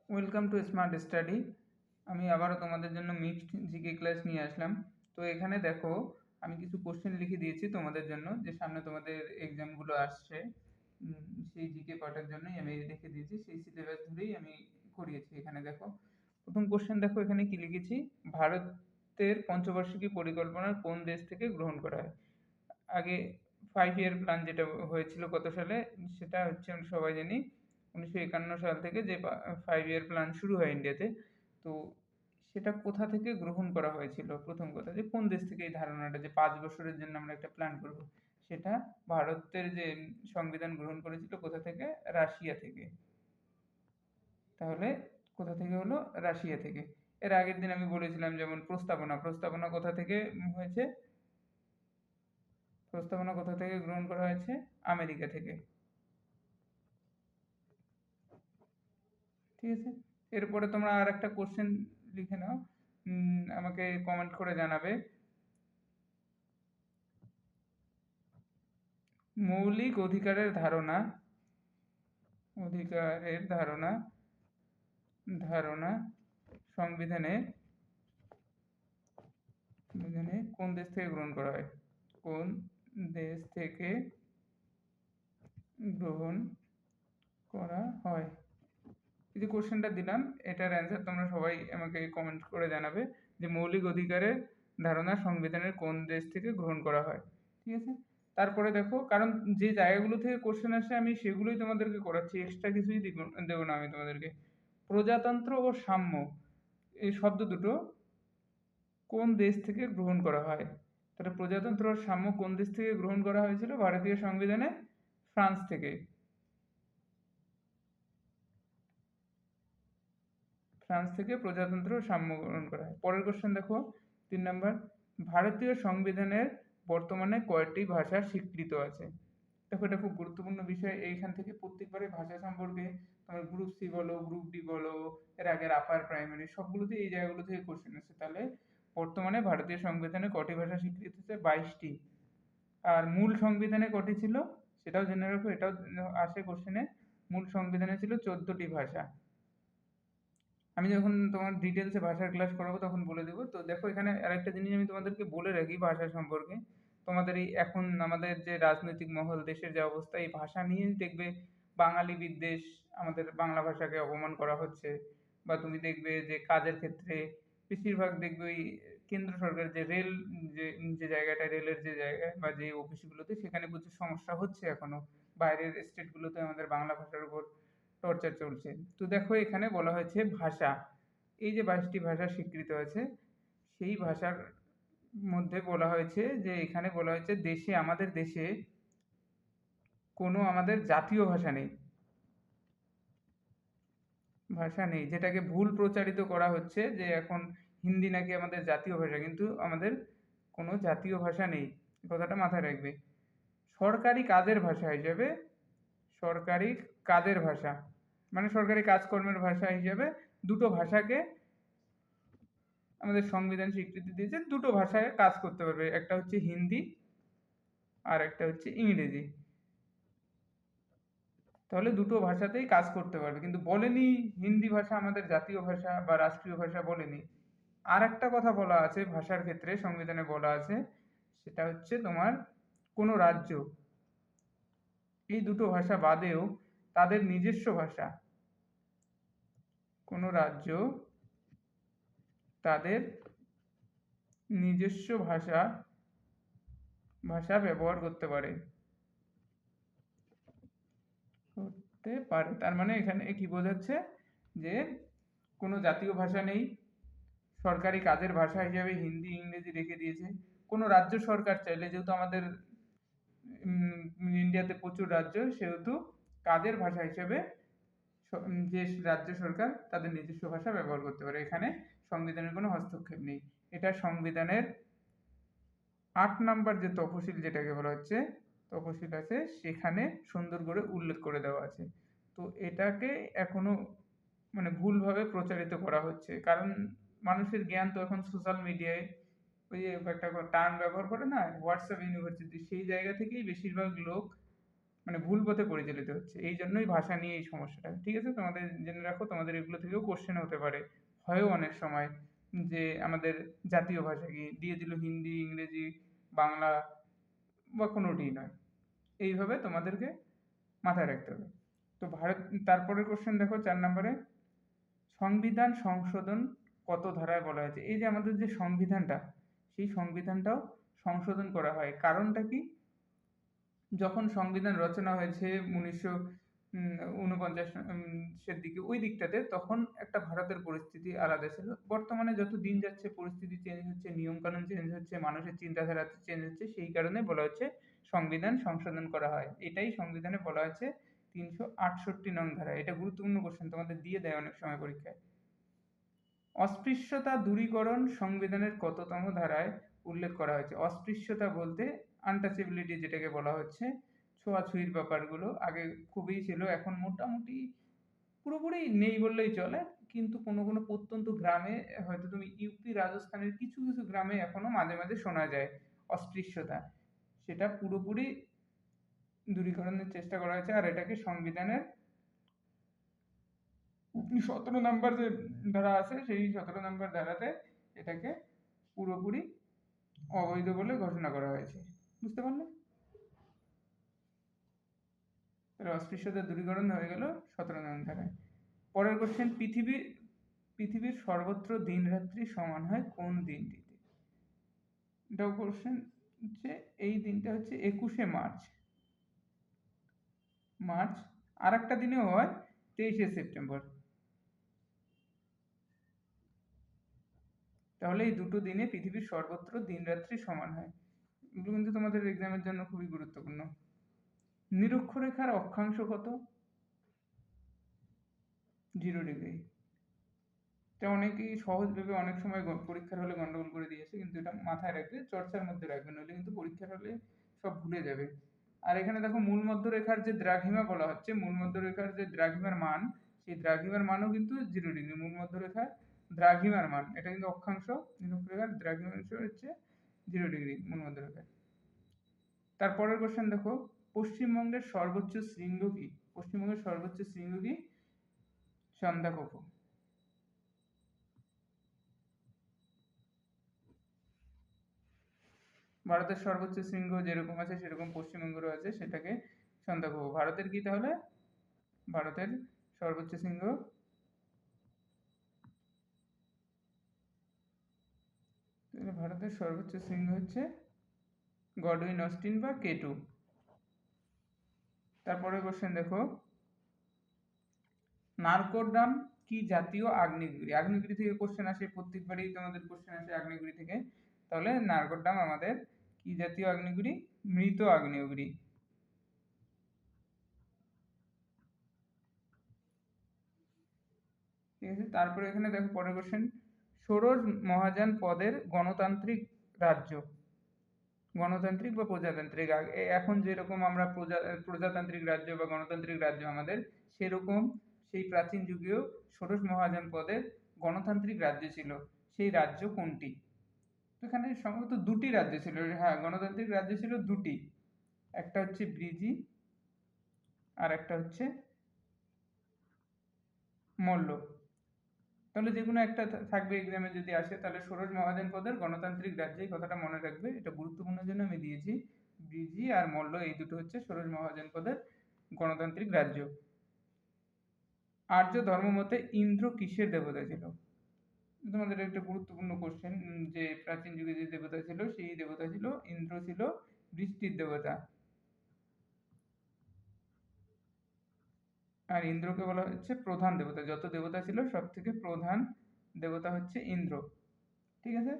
Welcome to smart study. আমি আবারও তোমাদের জন্য মিক্সড জিকে ক্লাস নিয়ে আসলাম। তো এখানে দেখো, আমি কিছু কোশ্চেন লিখে দিয়েছি তোমাদের জন্য, যে সামনে তোমাদের এক্সামগুলো আসছে। সেই জিকে পার্টের জন্যই আমি লিখে দিয়েছি, সেই সিলেবাস ধরেই আমি করিয়েছি। এখানে দেখো, প্রথম কোশ্চেন দেখো, এখানে কি লিখেছি: ভারতের পঞ্চবার্ষিকী পরিকল্পনা কোন দেশ থেকে গ্রহণ করা হয়? আগে 5 ইয়ার প্ল্যান যেটা হয়েছিল কত সালে, সেটা হচ্ছে আমরা সবাই জানি 1951 সাল থেকে যে 5 ইয়ার প্ল্যান শুরু হয় ইন্ডিয়াতে। তো সেটা কোথা থেকে গ্রহণ করা হয়েছিল? প্রথম কথা, যে কোন দেশ থেকে এই ধারণাটা যে 5 বছরের জন্য আমরা একটা প্ল্যান করব, সেটা ভারতের যে সংবিধান গ্রহণ করেছিল কোথা থেকে? রাশিয়া থেকে। তাহলে কোথা থেকে হলো? রাশিয়া থেকে। এর আগের দিন আমি বলেছিলাম যেমন প্রস্তাবনা, প্রস্তাবনা কোথা থেকে হয়েছে? প্রস্তাবনা কোথা থেকে গ্রহণ করা হয়েছে? আমেরিকা থেকে। ঠিক আছে, এরপরে তোমরা আর একটা কোশ্চেন লিখে নাও, আমাকে কমেন্ট করে জানাবে। মৌলিক অধিকারের ধারণা, অধিকারের ধারণা ধারণা সংবিধানে সংবিধানে কোন দেশ থেকে গ্রহণ করা হয়? কোন দেশ থেকে গ্রহণ করা হয়? এই যে কোশ্চেনটা দিলাম, এটার অ্যান্সার তোমরা সবাই আমাকে কমেন্ট করে জানাবে, যে মৌলিক অধিকারের ধারণা সংবিধানের কোন দেশ থেকে গ্রহণ করা হয়। ঠিক আছে, তারপরে দেখো, কারণ যে জায়গাগুলো থেকে কোশ্চেন আসে আমি সেগুলোই তোমাদেরকে করাচ্ছি, এক্সট্রা কিছুই দেবো না আমি তোমাদেরকে। প্রজাতন্ত্র ও সাম্য, এই শব্দ দুটো কোন দেশ থেকে গ্রহণ করা হয়? তাহলে প্রজাতন্ত্র ও সাম্য কোন দেশ থেকে গ্রহণ করা হয়েছিল ভারতীয় সংবিধানে? ফ্রান্স থেকে। ফ্রান্স থেকে প্রজাতন্ত্র ও সাম্য গ্রহণ করা হয়। পরের কোশ্চেন দেখো, 3 নম্বর, ভারতীয় সংবিধানের বর্তমানে কয়টি ভাষা স্বীকৃত আছে? দেখো, এটা খুব গুরুত্বপূর্ণ বিষয়। এইখান থেকে প্রত্যেকবারে ভাষা সম্পর্কে তোমার গ্রুপ সি বলো, গ্রুপ ডি বলো, এর আগের আপার প্রাইমারি সবগুলোতে এই জায়গাগুলো থেকে কোশ্চেন আসে। তাহলে বর্তমানে ভারতীয় সংবিধানে কটি ভাষা স্বীকৃত আছে? 22টি। আর মূল সংবিধানে কটি ছিল সেটাও জেনে রাখো, এটাও আসে কোশ্চেনে। মূল সংবিধানে ছিল 14টি ভাষা। আমি যখন তোমার ডিটেলসে ভাষার ক্লাস করাবো তখন বলে দেবো। তো দেখো, এখানে আরেকটা জিনিস আমি তোমাদেরকে বলে রাখি ভাষা সম্পর্কে। তোমাদের এই এখন আমাদের যে রাজনৈতিক মহল, দেশের যে অবস্থা, এই ভাষা নিয়েই দেখবে বাঙালি বিদ্বেষ, আমাদের বাংলা ভাষাকে অপমান করা হচ্ছে। বা তুমি দেখবে যে কাজের ক্ষেত্রে বেশিরভাগ দেখবে ওই কেন্দ্র সরকার যে রেল, যে যে জায়গাটা রেলের যে জায়গায় বা যে অফিসগুলোতে, সেখানে প্রচুর সমস্যা হচ্ছে এখনো। বাইরের স্টেটগুলোতে আমাদের বাংলা ভাষার উপর টর্চার চলছে। তো দেখো, এখানে বলা হয়েছে ভাষা, এই যে 22টি ভাষা স্বীকৃত আছে, সেই ভাষার মধ্যে বলা হয়েছে, যে এখানে বলা হয়েছে দেশে, আমাদের দেশে কোনো আমাদের জাতীয় ভাষা নেই। ভাষা নেই, যেটাকে ভুল প্রচারিত করা হচ্ছে যে এখন হিন্দি নাকি আমাদের জাতীয় ভাষা, কিন্তু আমাদের কোনো জাতীয় ভাষা নেই। কথাটা মাথায় রাখবে। সরকারি কাজের ভাষা হিসেবে, সরকারি কাজের ভাষা মানে সরকারি কাজকর্মের ভাষা হিসেবে দুটো ভাষাকে আমাদের সংবিধান স্বীকৃতি দিয়েছে। দুটো ভাষায় কাজ করতে পারবে, একটা হচ্ছে হিন্দি আর একটা হচ্ছে ইংরেজি। তাহলে দুটো ভাষাতেই কাজ করতে পারবে, কিন্তু বলেনি হিন্দি ভাষা আমাদের জাতীয় ভাষা বা রাষ্ট্রীয় ভাষা, বলেনি। আর একটা কথা বলা আছে ভাষার ক্ষেত্রে, সংবিধানে বলা আছে, সেটা হচ্ছে তোমার কোনো রাজ্য এই দুটো ভাষা বাদেও তাদের নিজস্ব ভাষা, কোনো রাজ্য তাদের নিজস্ব ভাষা ভাষা ব্যবহার করতে পারে। করতে পারে, তার মানে এখানে কি বোঝাচ্ছে? যে কোনো জাতীয় ভাষা নেই, সরকারি কাজের ভাষা হিসাবে হিন্দি ইংরেজি রেখে দিয়েছে। কোনো রাজ্য সরকার চাইলে, যেহেতু আমাদের ইন্ডিয়াতে প্রচুর রাজ্য, সেহেতু কাজের ভাষা হিসেবে যে রাজ্য সরকার তাদের নিজস্ব ভাষা ব্যবহার করতে পারে। এখানে সংবিধানের কোনো হস্তক্ষেপ নেই। এটা সংবিধানের 8 নম্বর যে তফসিল যেটাকে বলা হচ্ছে, তফসিল আছে, সেখানে সুন্দর করে উল্লেখ করে দেওয়া আছে। তো এটাকে এখনো মানে ভুলভাবে প্রচারিত করা হচ্ছে, কারণ মানুষের জ্ঞান তো এখন সোশ্যাল মিডিয়ায়, ওই যে একটা টার্ম ব্যবহার করে না, হোয়াটসঅ্যাপ ইউনিভার্সিটি, সেই জায়গা থেকেই বেশিরভাগ লোক মানে ভুল পথে পরিচালিত হচ্ছে, এই জন্যই ভাষা নিয়ে এই সমস্যাটা। ঠিক আছে, তোমাদের জেনে রাখো, তোমাদের এগুলো থেকেও কোশ্চেন হতে পারে, হয়ও অনেক সময়, যে আমাদের জাতীয় ভাষা কি, দিয়ে দিল হিন্দি, ইংরেজি, বাংলা, বা কোনোটিই নয়। এইভাবে তোমাদেরকে মাথায় রাখতে হবে। তো তারপরের কোশ্চেন দেখো 4 নম্বরে, সংবিধান সংশোধন কত ধারায় বলা হয়েছে? এই যে আমাদের যে সংবিধানটা, সেই সংবিধানটাও সংশোধন করা হয়, কারণটা কি? যখন সংবিধান রচনা হয়েছে 1949 সের দিকে, ওই দিকটাতে, তখন একটা ভারতের পরিস্থিতি আলাদা ছিল। বর্তমানে যত দিন যাচ্ছে পরিস্থিতি চেঞ্জ হচ্ছে, নিয়মকানুন চেঞ্জ হচ্ছে, মানুষের চিন্তাধারা চেঞ্জ হচ্ছে, সেই কারণে বলা হচ্ছে সংবিধান সংশোধন করা হয়। এটাই সংবিধানে বলা হচ্ছে 368 নং ধারা। এটা গুরুত্বপূর্ণ কোশ্চেন, তোমাদের দিয়ে দেয় অনেক সময় পরীক্ষায়। অস্পৃশ্যতা দূরীকরণ সংবিধানের কততম ধারায় উল্লেখ করা হয়েছে? অস্পৃশ্যতা বলতে আনটাচেবিলিটি, যেটাকে বলা হচ্ছে, ছোঁয়াছুঁয়ির ব্যাপারগুলো আগে খুবই ছিল, এখন মোটামুটি পুরোপুরি নেই বললেই চলে। কিন্তু কোনো কোনো প্রত্যন্ত গ্রামে, হয়তো তুমি ইউপি রাজস্থানের কিছু কিছু গ্রামে এখনো মাঝে মাঝে শোনা যায় অস্পৃশ্যতা, সেটা পুরোপুরি দূরীকরণের চেষ্টা করা হয়েছে। আর এটাকে সংবিধানের 17 নাম্বার যে ধারা আছে, সেই 17 নাম্বার ধারাতে এটাকে পুরোপুরি অবৈধ বলে ঘোষণা করা হয়েছে। বুঝতে পারলে? তাহলে অস্পৃশ্যতা দূরীকরণ হয়ে গেল 17 নং ধারায়। পরের কোশ্চেন, পৃথিবীর সর্বত্র দিন রাত্রি সমান হয় কোন দিনটিতে? এটাও কোশ্চেন হচ্ছে, এই দিনটা হচ্ছে 21শে মার্চ। আর একটা দিনেও হয় 23শে সেপ্টেম্বর। তাহলে এই দুটো দিনে পৃথিবীর সর্বত্র দিন রাত্রি সমান হয়। এগুলো কিন্তু তোমাদের এক্সামের জন্য খুবই গুরুত্বপূর্ণ। নিরক্ষরেখার অক্ষাংশ কত? 0 ডিগ্রি। এটা অনেকেই সহজ ভেবে অনেক সময় পরীক্ষার হলে গন্ডগোল করে দিয়েছে, কিন্তু এটা মাথায় রাখবে, চর্চার মধ্যে রাখবে, নইলে কিন্তু পরীক্ষার হলে সব ভুলে যাবে। আর এখানে দেখো, মূল মধ্যরেখার যে দ্রাঘিমা বলা হচ্ছে, মূল মধ্যরেখার যে দ্রাঘিমার মান, সেই দ্রাঘিমার মানও কিন্তু 0 ডিগ্রি। মূল মধ্যরেখার দ্রাঘিমার মান, এটা কিন্তু অক্ষাংশ, নিরক্ষরেখার দ্রাঘিমাংশ হচ্ছে 0 ডিগ্রি মূল মধ্যরেখার। তারপরের কোশ্চেন দেখো, পশ্চিমবঙ্গের সর্বোচ্চ শৃঙ্গ কি? পশ্চিমবঙ্গের সর্বোচ্চ শৃঙ্গ কি? সন্দাকফু। ভারতের সর্বোচ্চ শৃঙ্গ যেরকম আছে সেরকম পশ্চিমবঙ্গেরও আছে, সেটাকে সন্দাকফু। ভারতের কি তাহলে? ভারতের সর্বোচ্চ শৃঙ্গ, ভারতের সর্বোচ্চ শৃঙ্গ হচ্ছে গডউইন অস্টিন বা K2। তারপরে কোশ্চেন দেখো, নারকোডাম কি জাতীয় আগ্নেয়গিরি? আগ্নেয়গিরি থেকে কোশ্চেন আসে, প্রত্যেকবারই তোমাদের কোশ্চেন আসে আগ্নেয়গিরি থেকে। তাহলে নারকোডাম আমাদের কি জাতীয় আগ্নেয়গিরি? মৃত আগ্নেয়গিরি। ঠিক আছে, তারপরে এখানে দেখো পরের কোশ্চেন, ষোড়শ মহাযান পদের গণতান্ত্রিক রাজ্য, গণতান্ত্রিক বা প্রজাতান্ত্রিক, এখন যেরকম আমরা প্রজাতান্ত্রিক রাজ্য বা গণতান্ত্রিক রাজ্য আমাদের, সেরকম সেই প্রাচীন যুগেও ষোড়শ মহাযান পদের গণতান্ত্রিক রাজ্য ছিল। সেই রাজ্য কোনটি? এখানে সম্ভবত দুটি রাজ্য ছিল, হ্যাঁ, গণতান্ত্রিক রাজ্য ছিল দুটি, একটা হচ্ছে ব্রিজি, আর একটা হচ্ছে মল্ল। তাহলে যে কোনো একটা থাকবে এক্সামে যদি আসে, তাহলে ষোড়শ মহাযান পদের গণতান্ত্রিক রাজ্য, এই কথাটা মনে রাখবে, এটা গুরুত্বপূর্ণ জন্য আমি দিয়েছি। ব্রিজি আর মল্ল, এই দুটো হচ্ছে ষোড়শ মহাযান পদের গণতান্ত্রিক রাজ্য। আর্য ধর্ম মতে ইন্দ্র কিসের দেবতা ছিল? তোমাদের একটা গুরুত্বপূর্ণ কোশ্চেন, যে প্রাচীন যুগে যে দেবতা ছিল, সেই দেবতা ছিল ইন্দ্র, ছিল বৃষ্টির দেবতা। আর ইন্দ্রকে বলা হচ্ছে প্রধান দেবতা, যত দেবতা ছিল সব থেকে প্রধান দেবতা হচ্ছে ইন্দ্র। ঠিক আছে,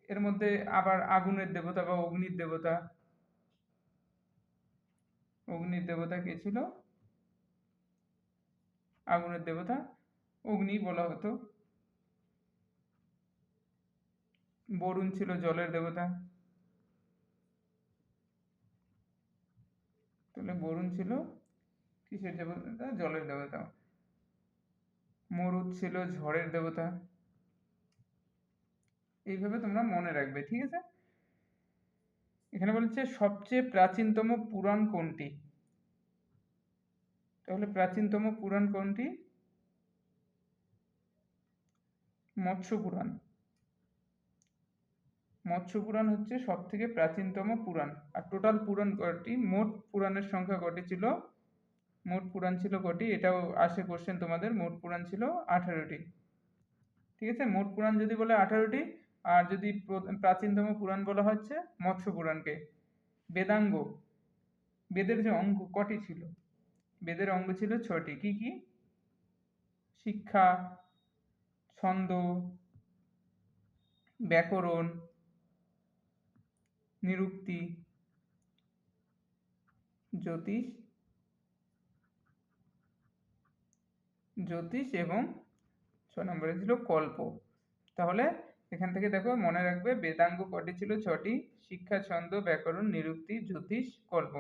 এর মধ্যে আবার আগুনের দেবতা বা অগ্নির দেবতা, অগ্নির দেবতা কে ছিল? আগুনের দেবতা অগ্নি বলা হতো। বরুণ ছিল জলের দেবতা, তাহলে বরুণ ছিল কিসের দেবতা? জলের দেবতা। মরুৎ ছিল ঝড়ের দেবতা। এইভাবে তোমরা মনে রাখবে, ঠিক আছে। এখানে বলছে সবচেয়ে প্রাচীনতম পুরাণ কোনটি? তাহলে প্রাচীনতম পুরাণ কোনটি? মৎস্য পুরাণ। মৎস্য পুরাণ হচ্ছে সব থেকে প্রাচীনতম পুরাণ। আর টোটাল পুরাণ কয়টি? মোট পুরাণের সংখ্যা কয়টি ছিল? মোট পুরাণ ছিল কয়টি? এটাও আসে কোশ্চেন তোমাদের। মোট পুরাণ ছিল 18টি। ঠিক আছে, মোট পুরাণ যদি বলে 18টি, আর যদি প্রাচীনতম পুরাণ বলা হচ্ছে মৎস্য পুরাণকে। বেদাঙ্গ, বেদের যে অঙ্গ কটি ছিল? বেদের অঙ্গ ছিল 6টি। কি কি? শিক্ষা, ছন্দ, ব্যাকরণ, নিরুক্তি, জ্যোতিষ, এবং 6 নম্বরে ছিল কল্প। তাহলে এখান থেকে দেখো মনে রাখবে বেদাঙ্গ কটি ছিল? 6টি। শিক্ষা, ছন্দ, ব্যাকরণ, নিরুক্তি, জ্যোতিষ, কল্প।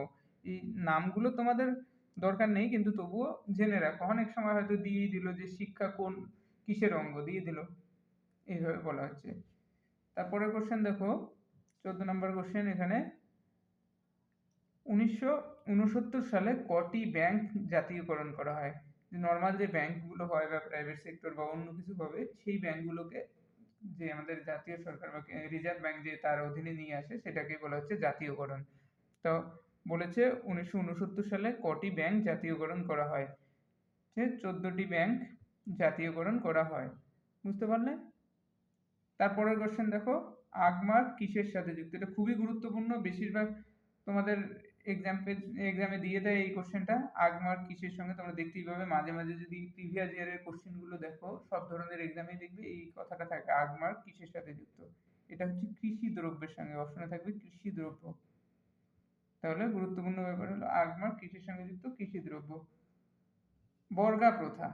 এই নামগুলো তোমাদের দরকার নেই, কিন্তু তবুও জেনে রাখো। অনেক সময় হয়তো দিয়ে দিল যে শিক্ষা কোন কিসের অঙ্গ, দিয়ে দিল, এইভাবে বলা হচ্ছে। তারপরে কোশ্চেন দেখো, 14 নম্বর কোশ্চেন এখানে, 1969 সালে কটি ব্যাংক জাতীয়করণ করা হয়? নর্মাল যে ব্যাংকগুলো হয় বা প্রাইভেট সেক্টর বা অন্য কিছু ভাবে, সেই ব্যাংকগুলোকে যে আমাদের জাতীয় সরকার বা রিজার্ভ ব্যাংক যে তার অধীনে নিয়ে আসে, সেটাকে বলা হচ্ছে জাতীয়করণ। তো বলেছে 1969 সালে কটি ব্যাংক জাতীয়করণ করা হয়? যে 14টি ব্যাংক জাতীয়করণ করা হয়। বুঝতে পারলে? তারপরের কোশ্চেন দেখো, আগমার্ক কিসের সাথে যুক্ত? এটা খুবই গুরুত্বপূর্ণ, বেশিরভাগ তোমাদের এক্সামে দিয়ে দেয় এই কোশ্চেনটা। আগমার্ক কিসের সঙ্গে? তোমরা দেখতেই পাবে মাঝে মাঝে, যদি প্রিভিয়াস ইয়ারের কোশ্চেনগুলো দেখো, সব ধরনের এক্সামে দেখবে এই কথাটা থাকে, আগমার্ক কিসের সাথে যুক্ত। এটা হচ্ছে কৃষি দ্রব্যের সঙ্গে, অপশনে থাকবে কৃষি দ্রব্য। তাহলে গুরুত্বপূর্ণ ব্যাপার হলো আগমার্ক কিসের সঙ্গে যুক্ত? কৃষি দ্রব্য। বর্গা প্রথা,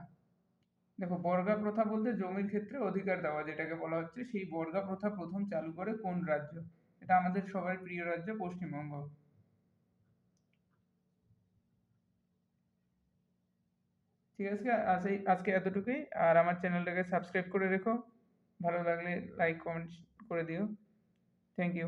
দেখো বর্গা প্রথা বলতে জমির ক্ষেত্রে অধিকার দেওয়া যেটাকে বলা হচ্ছে, সেই বর্গা প্রথা প্রথম চালু করে কোন রাজ্য? এটা আমাদের সবার প্রিয় রাজ্য পশ্চিমবঙ্গ। ঠিক আছে, আজকে এতটুকুই। আর আমার চ্যানেলটাকে সাবস্ক্রাইব করে রেখো, ভালো লাগলে লাইক কমেন্ট করে দিও। Thank you.